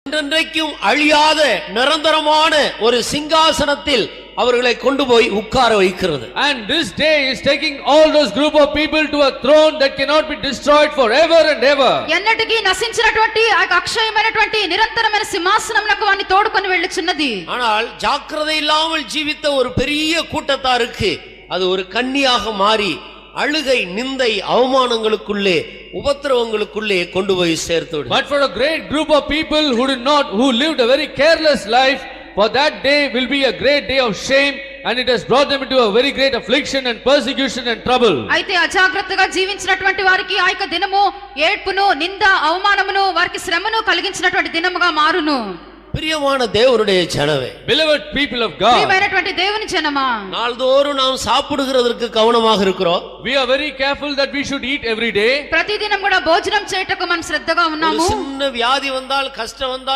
என்றென்றைக்கும் அழியாத நிரந்தரமான ஒரு சிங்காசனத்தில் அவர்களை கொண்டு போய் உட்கார வைக்கிறது. And this day is taking all those group of people to a throne that cannot be destroyed forever and ever. ఎన్నటికీ నశించినటువంటి ఆ అక్షయమైనటువంటి నిరంతరమైన సింహాసనమునకు వారిని తోడుకొని వెళ్ళుచున్నది. ஆனால் ஜாக்கிரதை இல்லாமல் ஜீவித்த ஒரு பெரிய கூட்டத்தாருக்கு அது ஒரு கண்ணியாக மாறி அழுகை, நிந்தை, அவமானங்களுக்குள்ளே, உபத்திரவங்களுக்குள்ளே கொண்டு போய் சேர்த்துவிடும். But for a great group of people who lived a very careless life, for that day will be a great day of shame, and it has brought them into a very great affliction and persecution and trouble. అయితే అజాగ్రత్తగా జీవించినటువంటి వారికి ఆ యొక్క దినము ఏడ్పును, నింద, అవమానమును, వారికి శ్రమను కలిగించినటువంటి దినముగా మారును. பிரியமான தேவனுடைய ஜனமே, Beloved people of God, ప్రియమైనటువంటి దేవుని జనమా, நாள்தோறும் நாம் சாப்பிடுகிறதற்கு கவனமாக இருக்கிறோம். we are very careful that we should eat every day. ప్రతిదినం కూడా భోజనం చేయుటకు మనం శ్రద్ధగా ఉన్నాము. சின்ன வியாதி வந்தால், கஷ்டம் வந்தால்